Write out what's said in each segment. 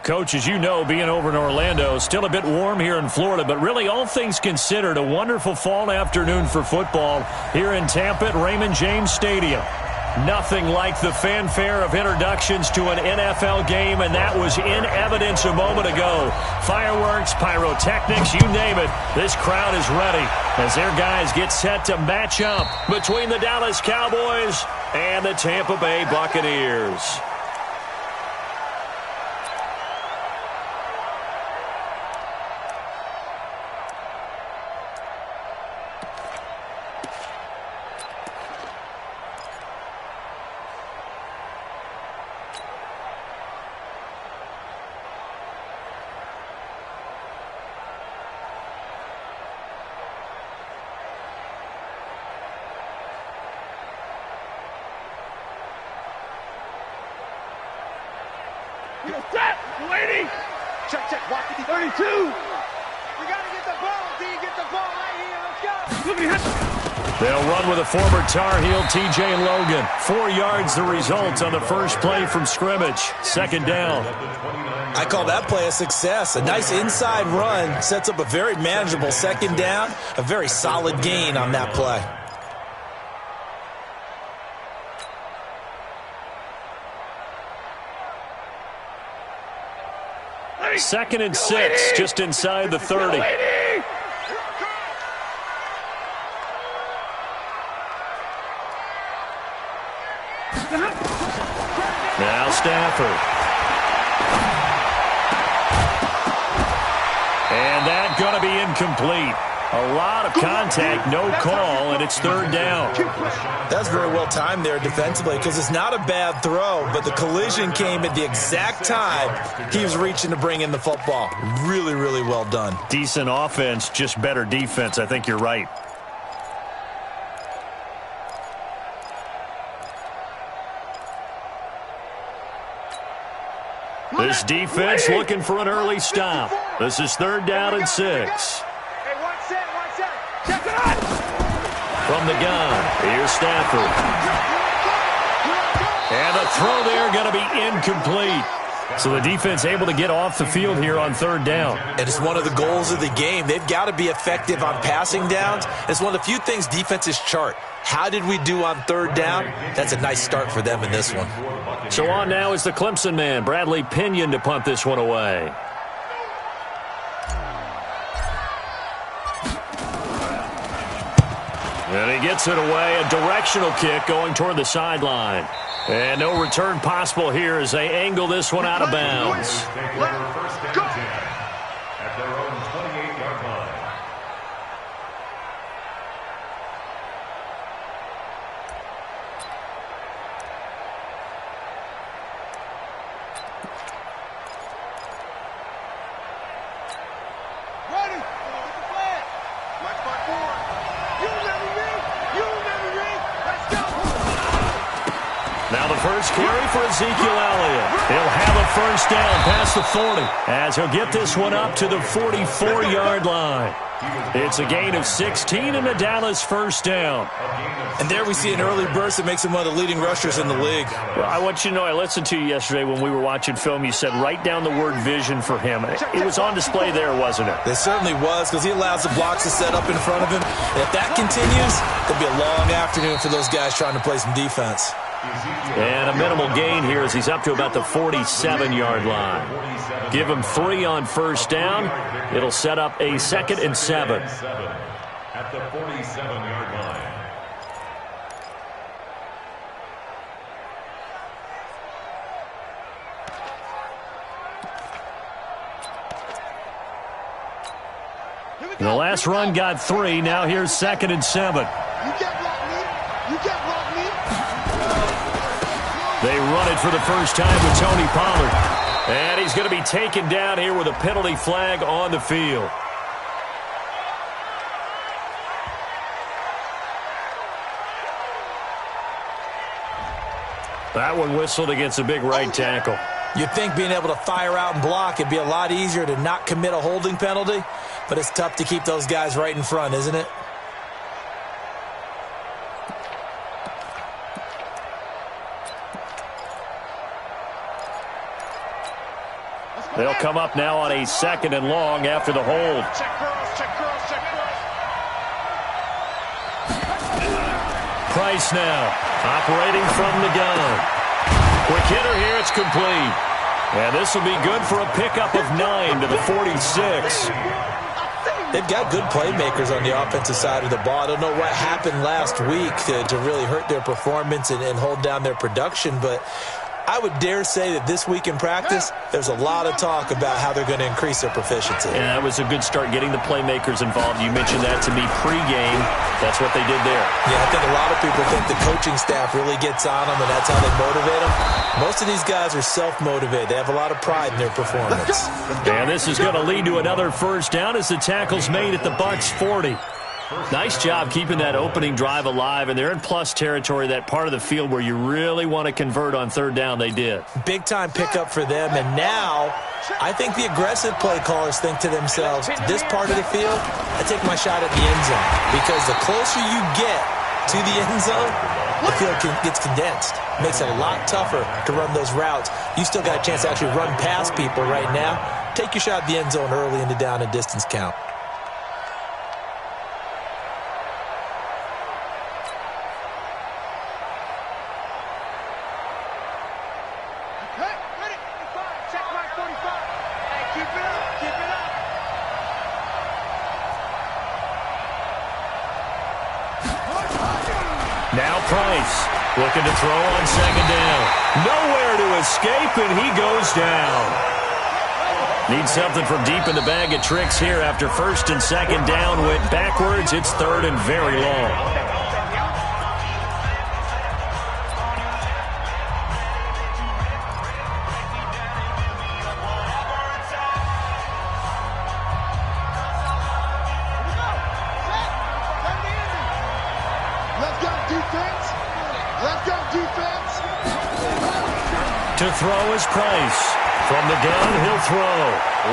Coach, as you know, being over in Orlando, still a bit warm here in Florida, but really all things considered, a wonderful fall afternoon for football here in Tampa at Raymond James Stadium. Nothing like the fanfare of introductions to an NFL game, and that was in evidence a moment ago. Fireworks, pyrotechnics, you name it. This crowd is ready as their guys get set to match up between the Dallas Cowboys and the Tampa Bay Buccaneers. Lady! Check, walk to the 32! We gotta get the ball, D, get the ball right here, let's go! They'll run with a former Tar Heel, TJ Logan. 4 yards the result on the first play from scrimmage. Second down. I call that play a success. A nice inside run sets up a very manageable second down. A very solid gain on that play. Second and 6, just inside the 30. Now Stafford. And that's going to be incomplete. A lot of contact, no call, and it's third down. That's very well timed there defensively because it's not a bad throw, but the collision came at the exact time he was reaching to bring in the football. Really, really well done. Decent offense, just better defense. I think you're right. This defense looking for an early stop. This is third down and 6. From the gun, here's Stafford. And the throw there going to be incomplete. So the defense able to get off the field here on third down. And it's one of the goals of the game. They've got to be effective on passing downs. It's one of the few things defenses chart. How did we do on third down? That's a nice start for them in this one. So on now is the Clemson man, Bradley Pinion, to punt this one away. And he gets it away, a directional kick going toward the sideline. And no return possible here as they angle this one out of bounds. At their own 28-yard line. Now the first carry for Ezekiel Elliott. He'll have a first down past the 40 as he'll get this one up to the 44-yard line. It's a gain of 16 and a Dallas first down. And there we see an early burst that makes him one of the leading rushers in the league. Well, I want you to know, I listened to you yesterday when we were watching film. You said write down the word vision for him. It was on display there, wasn't it? It certainly was because he allows the blocks to set up in front of him. And if that continues, it'll be a long afternoon for those guys trying to play some defense. And a minimal gain here as he's up to about the 47-yard line. Give him 3 on first down. It'll set up a 2nd and 7. At the 47-yard line. The last run got 3. Now here's 2nd and 7. They run it for the first time with Tony Pollard. And he's going to be taken down here with a penalty flag on the field. That one whistled against a big right tackle. You'd think being able to fire out and block, it'd be a lot easier to not commit a holding penalty, but it's tough to keep those guys right in front, isn't it? They'll come up now on a 2nd and long after the hold. Check girls, check girls, check girls. Price now, operating from the gun. Quick hitter here, it's complete. And this will be good for a pickup of 9 to the 46. They've got good playmakers on the offensive side of the ball. I don't know what happened last week to really hurt their performance and hold down their production, but I would dare say that this week in practice, there's a lot of talk about how they're going to increase their proficiency. And that was a good start getting the playmakers involved. You mentioned that to me pregame. That's what they did there. Yeah, I think a lot of people think the coaching staff really gets on them, and that's how they motivate them. Most of these guys are self-motivated. They have a lot of pride in their performance. And this is going to lead to another first down as the tackle's made at the Bucs 40. Nice job keeping that opening drive alive, and they're in plus territory, that part of the field where you really want to convert on 3rd down. They did. Big-time pickup for them, and now I think the aggressive play callers think to themselves, this part of the field, I take my shot at the end zone, because the closer you get to the end zone, the field gets condensed. Makes it a lot tougher to run those routes. You still got a chance to actually run past people right now. Take your shot at the end zone early in the down and distance count. Now Price looking to throw on 2nd down. Nowhere to escape, and he goes down. Needs something from deep in the bag of tricks here after 1st and 2nd down. Went backwards. It's 3rd and very long. To throw is Price. From the gun, he'll throw.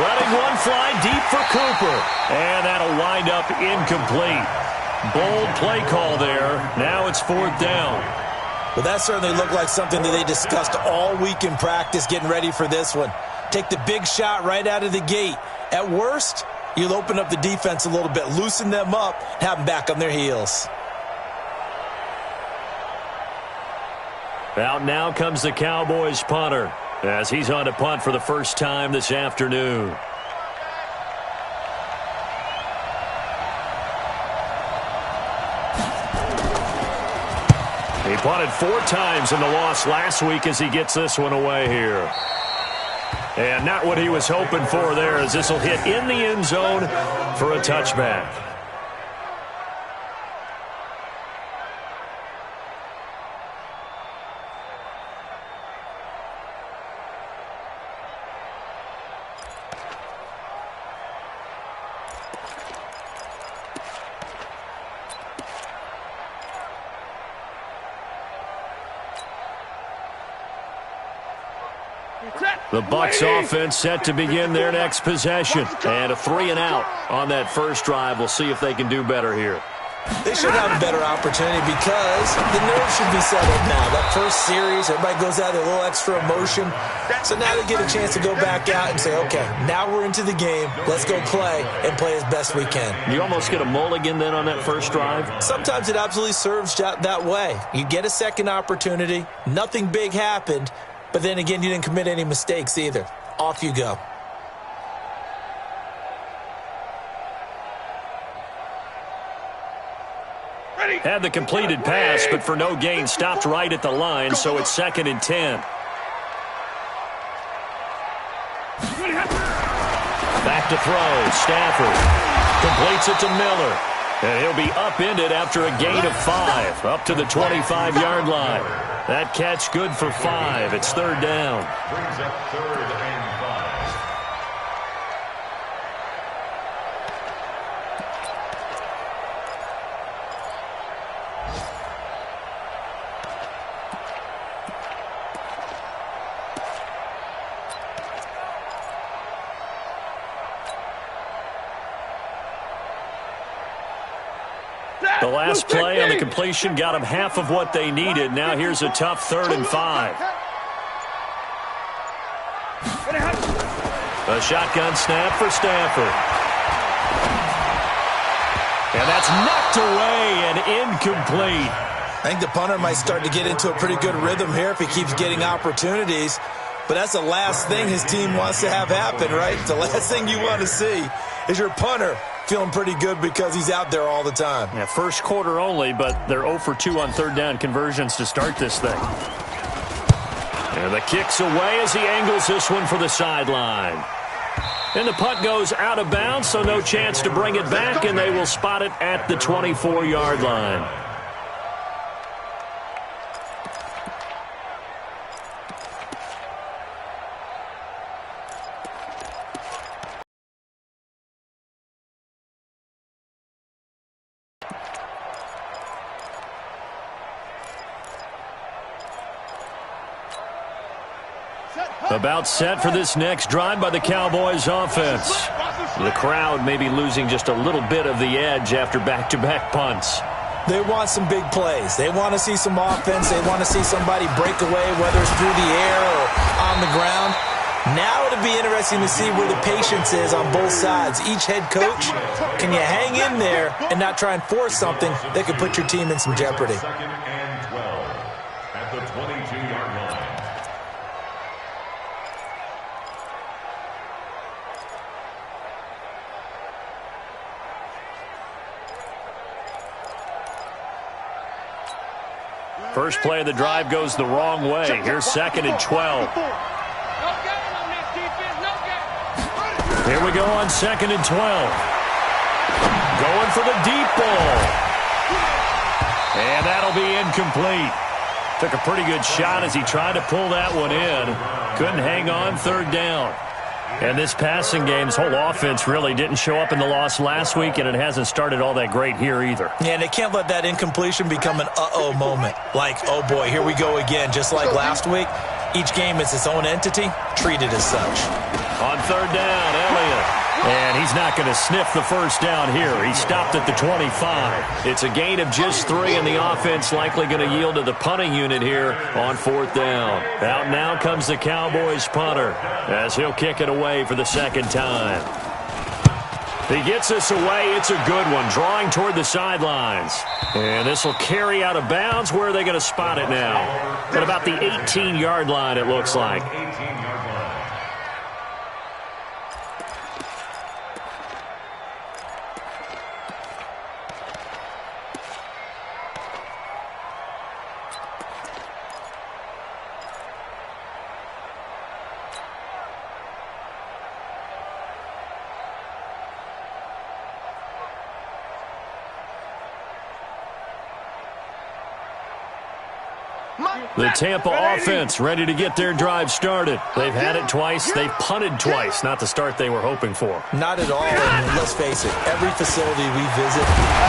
Letting one fly deep for Cooper. And that'll wind up incomplete. Bold play call there. Now it's 4th down. Well, that certainly looked like something that they discussed all week in practice, getting ready for this one. Take the big shot right out of the gate. At worst, you'll open up the defense a little bit, loosen them up, have them back on their heels. Out now comes the Cowboys punter as he's on to punt for the first time this afternoon. He punted 4 times in the loss last week as he gets this one away here. And not what he was hoping for there, as this will hit in the end zone for a touchback. The Bucs offense set to begin their next possession. And a 3 and out on that first drive. We'll see if they can do better here. They should have a better opportunity because the nerves should be settled now. That first series, everybody goes out with a little extra emotion. So now they get a chance to go back out and say, okay, now we're into the game. Let's go play and play as best we can. You almost get a mulligan then on that first drive? Sometimes it absolutely serves that way. You get a second opportunity. Nothing big happened. But then again, you didn't commit any mistakes either. Off you go. Had the completed pass, but for no gain, stopped right at the line, so it's 2nd and 10. Back to throw, Stafford. Completes it to Miller. And he'll be upended after a gain of 5, up to the 25-yard line. That catch good for 5. It's 3rd down. Brings up 3rd and 5. The last play on the completion got them half of what they needed. Now here's a tough 3rd and 5. A shotgun snap for Stafford. And that's knocked away and incomplete. I think the punter might start to get into a pretty good rhythm here if he keeps getting opportunities. But that's the last thing his team wants to have happen, right? The last thing you want to see is your punter feeling pretty good because he's out there all the time. Yeah, first quarter only, but they're 0 for 2 on third down conversions to start this thing. And the kick's away as he angles this one for the sideline. And the punt goes out of bounds, so no chance to bring it back, and they will spot it at the 24-yard line. About set for this next drive by the Cowboys offense. The crowd may be losing just a little bit of the edge after back-to-back punts. They want some big plays. They want to see some offense. They want to see somebody break away, whether it's through the air or on the ground. Now it'll be interesting to see where the patience is on both sides. Each head coach, can you hang in there and not try and force something that could put your team in some jeopardy? Second and 12 at the 22-yard line. First play of the drive goes the wrong way. Here's second and 12. Here we go on second and 12. Going for the deep ball. And that'll be incomplete. Took a pretty good shot as he tried to pull that one in. Couldn't hang on third down. And this passing game's whole offense really didn't show up in the loss last week, and it hasn't started all that great here either. Yeah, and they can't let that incompletion become an uh-oh moment. Like, oh boy, here we go again. Just like last week, each game is its own entity, treated as such. On third down, Elliott. And he's not going to sniff the first down here. He stopped at the 25. It's a gain of just 3, and the offense likely going to yield to the punting unit here on fourth down. Out now comes the Cowboys punter as he'll kick it away for the second time. He gets this away. It's a good one, drawing toward the sidelines. And this will carry out of bounds. Where are they going to spot it now? At about the 18-yard line, it looks like. The Tampa offense ready to get their drive started. They've had it twice. They've punted twice. Not the start they were hoping for. Not at all. And let's face it, every facility we visit,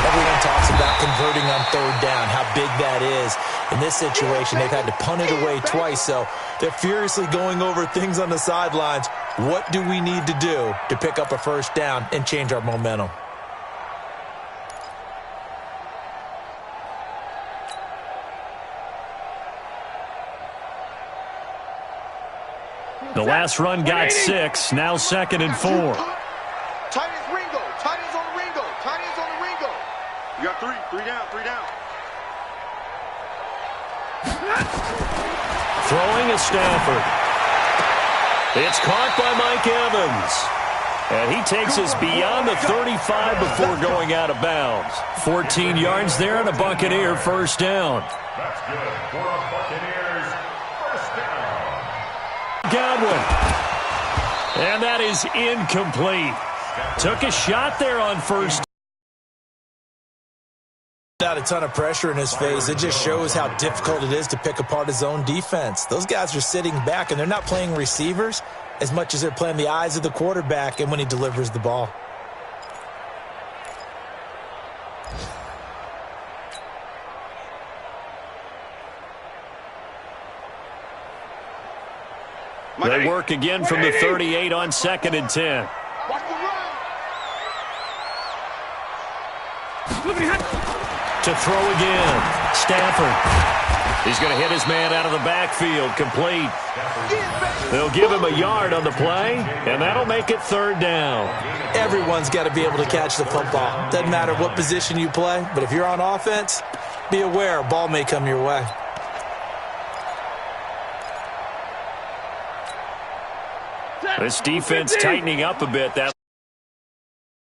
everyone talks about converting on third down, how big that is. In this situation, they've had to punt it away twice, so they're furiously going over things on the sidelines. What do we need to do to pick up a first down and change our momentum? The last run got 6. Now second and 4. Tight ends Ringo. Tight ends on the Ringo. Tight ends on the Ringo. You got 3. 3 down. 3 down. Throwing is Stafford. It's caught by Mike Evans. And he takes us beyond the 35 before going out of bounds. 14 yards there and a Buccaneer first down. That's good for a Buccaneers first down. Godwin. And that is incomplete. Took a shot there on first. Without a ton of pressure in his face, it just shows how difficult it is to pick apart his own defense. Those guys are sitting back, and they're not playing receivers as much as they're playing the eyes of the quarterback and when he delivers the ball. They work again from the 38 on second and 10. To throw again, Stafford. He's going to hit his man out of the backfield, complete. They'll give him a yard on the play, and that'll make it 3rd down. Everyone's got to be able to catch the football. Doesn't matter what position you play, but if you're on offense, be aware a ball may come your way. This defense tightening up a bit. That